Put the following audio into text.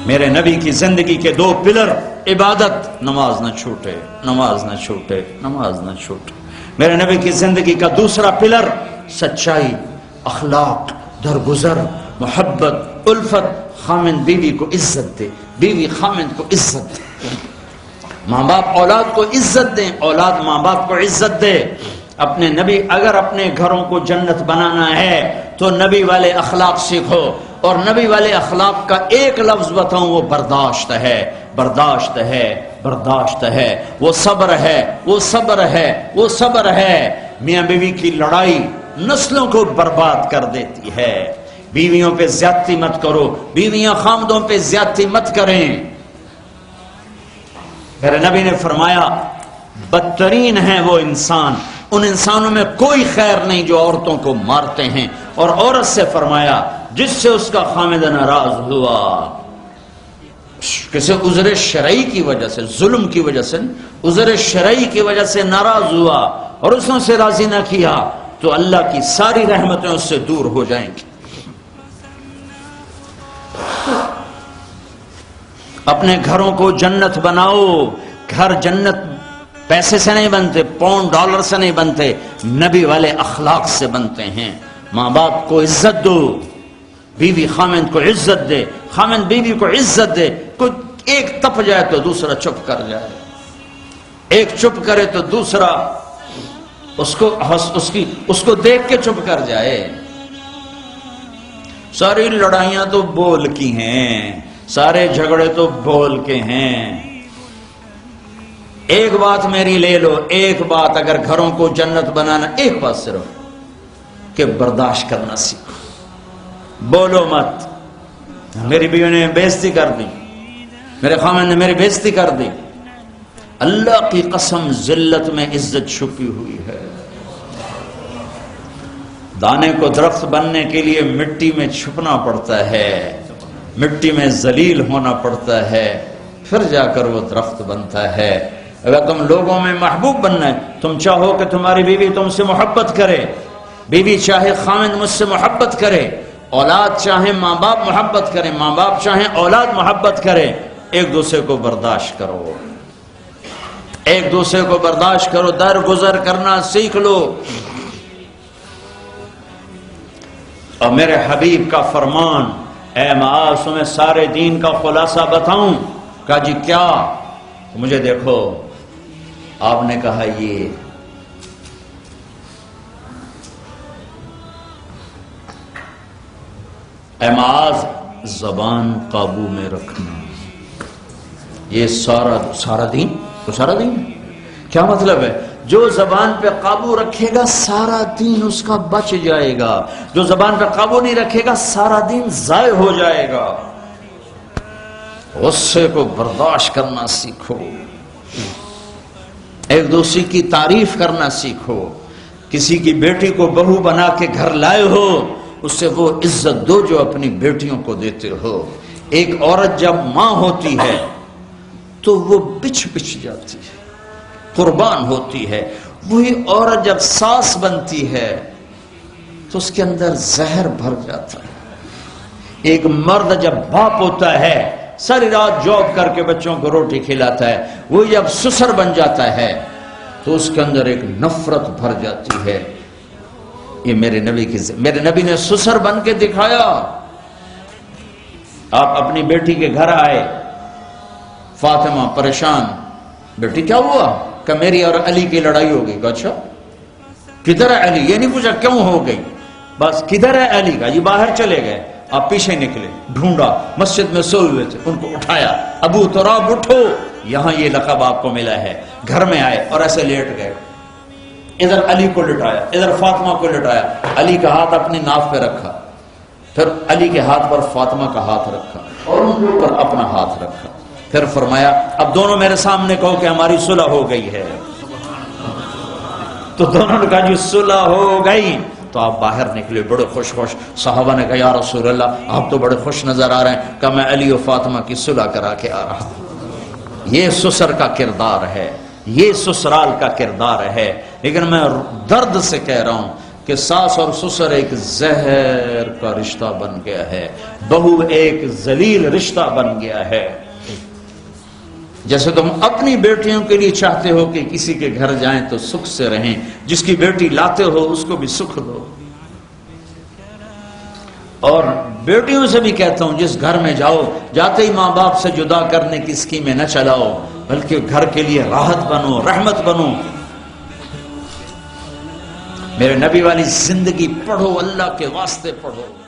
میرے نبی کی زندگی کے دو پلر، عبادت، نماز نہ چھوٹے، نماز نہ چھوٹے، نماز نہ چھوٹے۔ میرے نبی کی زندگی کا دوسرا پلر سچائی، اخلاق، درگزر، محبت، الفت، خامن بیوی کو عزت دے، بیوی خامن کو عزت دے، ماں باپ اولاد کو عزت دیں، اولاد ماں باپ کو عزت دے۔ اپنے نبی، اگر اپنے گھروں کو جنت بنانا ہے تو نبی والے اخلاق سیکھو، اور نبی والے اخلاق کا ایک لفظ بتاؤں، وہ برداشت ہے، برداشت ہے، برداشت ہے، وہ صبر ہے، وہ صبر ہے، وہ صبر ہے۔ میاں بیوی کی لڑائی نسلوں کو برباد کر دیتی ہے۔ بیویوں پہ زیادتی مت کرو، بیویاں خامدوں پہ زیادتی مت کریں۔ میرے نبی نے فرمایا بدترین ہے وہ انسان، ان انسانوں میں کوئی خیر نہیں جو عورتوں کو مارتے ہیں، اور عورت سے فرمایا جس سے اس کا خامد ناراض ہوا، کسی عذر شرعی کی وجہ سے، ظلم کی وجہ سے، عذر شرعی کی وجہ سے ناراض ہوا اور اس نے اسے راضی نہ کیا، تو اللہ کی ساری رحمتیں اس سے دور ہو جائیں گی۔ اپنے گھروں کو جنت بناؤ۔ گھر جنت پیسے سے نہیں بنتے، پاؤنڈ ڈالر سے نہیں بنتے، نبی والے اخلاق سے بنتے ہیں۔ ماں باپ کو عزت دو، بیوی خامند کو عزت دے، خامند بیوی کو عزت دے۔ کوئی ایک تپ جائے تو دوسرا چپ کر جائے، ایک چپ کرے تو دوسرا اس کو دیکھ کے چپ کر جائے۔ ساری لڑائیاں تو بول کی ہیں، سارے جھگڑے تو بول کے ہیں۔ ایک بات میری لے لو، ایک بات اگر گھروں کو جنت بنانا، ایک بات صرف کہ برداشت کرنا سیکھو، بولو مت۔ میری بیوی نے بےعزتی کر دی، میرے خامن نے میری بےعزتی کر دی، اللہ کی قسم ذلت میں عزت چھپی ہوئی ہے۔ دانے کو درخت بننے کے لیے مٹی میں چھپنا پڑتا ہے، مٹی میں ذلیل ہونا پڑتا ہے، پھر جا کر وہ درخت بنتا ہے۔ اگر تم لوگوں میں محبوب بننا ہے، تم چاہو کہ تمہاری بیوی تم سے محبت کرے، بیوی چاہے خامند مجھ سے محبت کرے، اولاد چاہے ماں باپ محبت کرے، ماں باپ چاہے اولاد محبت کرے، ایک دوسرے کو برداشت کرو، ایک دوسرے کو برداشت کرو، درگزر کرنا سیکھ لو۔ اور میرے حبیب کا فرمان، اے معاذ تمہیں سارے دین کا خلاصہ بتاؤں؟ کہا جی کیا؟ مجھے دیکھو، آپ نے کہا یہ اے معاذ زبان قابو میں رکھنا۔ یہ سارا دین تو سارا دین کیا مطلب ہے؟ جو زبان پہ قابو رکھے گا سارا دین اس کا بچ جائے گا، جو زبان پہ قابو نہیں رکھے گا سارا دین ضائع ہو جائے گا۔ غصے کو برداشت کرنا سیکھو، ایک دوسرے کی تعریف کرنا سیکھو۔ کسی کی بیٹی کو بہو بنا کے گھر لائے ہو، اس سے وہ عزت دو جو اپنی بیٹیوں کو دیتے ہو۔ ایک عورت جب ماں ہوتی ہے تو وہ بچھ جاتی ہے، قربان ہوتی ہے۔ وہی عورت جب ساس بنتی ہے تو اس کے اندر زہر بھر جاتا ہے۔ ایک مرد جب باپ ہوتا ہے، ساری رات جاب کر کے بچوں کو روٹی کھلاتا ہے، وہ جب سسر بن جاتا ہے تو اس کے اندر ایک نفرت بھر جاتی ہے۔ یہ میرے نبی نے سسر بن کے دکھایا۔ آپ اپنی بیٹی کے گھر آئے، فاطمہ پریشان، بیٹی کیا ہوا؟ کہ میری اور علی کی لڑائی ہو گئی۔ اچھا کدھر ہے علی؟ یہ نہیں پوچھا کیوں ہو گئی، بس کدھر ہے علی؟ کا یہ باہر چلے گئے۔ آپ پیچھے نکلے، ڈھونڈا، مسجد میں سوئے ہوئے تھے، ان کو اٹھایا، ابو تراب اٹھو، یہاں یہ لقب آپ کو ملا ہے۔ گھر میں آئے اور ایسے لیٹ گئے، ادھر علی کو لٹایا، ادھر فاطمہ کو لٹایا، علی کا ہاتھ اپنی ناف پہ رکھا، پھر علی کے ہاتھ پر فاطمہ کا ہاتھ رکھا اور ان کے اوپر اپنا ہاتھ رکھا، پھر فرمایا اب دونوں میرے سامنے کہو کہ ہماری صلح ہو گئی ہے۔ تو دونوں نے کہا جی صلح ہو گئی۔ تو آپ باہر نکلے بڑے خوش۔ صحابہ نے کہا یا رسول اللہ آپ تو بڑے خوش نظر آ رہے ہیں۔ کہ میں علی و فاطمہ کی صلح کرا کے آ رہا ہوں۔ یہ سسر کا کردار ہے، یہ سسرال کا کردار ہے۔ لیکن میں درد سے کہہ رہا ہوں کہ ساس اور سسر ایک زہر کا رشتہ بن گیا ہے، بہو ایک ذلیل رشتہ بن گیا ہے۔ جیسے تم اپنی بیٹیوں کے لیے چاہتے ہو کہ کسی کے گھر جائیں تو سکھ سے رہیں، جس کی بیٹی لاتے ہو اس کو بھی سکھ دو۔ اور بیٹیوں سے بھی کہتا ہوں، جس گھر میں جاؤ جاتے ہی ماں باپ سے جدا کرنے کی اسکیمیں نہ چلاؤ، بلکہ گھر کے لیے راحت بنو، رحمت بنو۔ میرے نبی والی زندگی پڑھو، اللہ کے واسطے پڑھو۔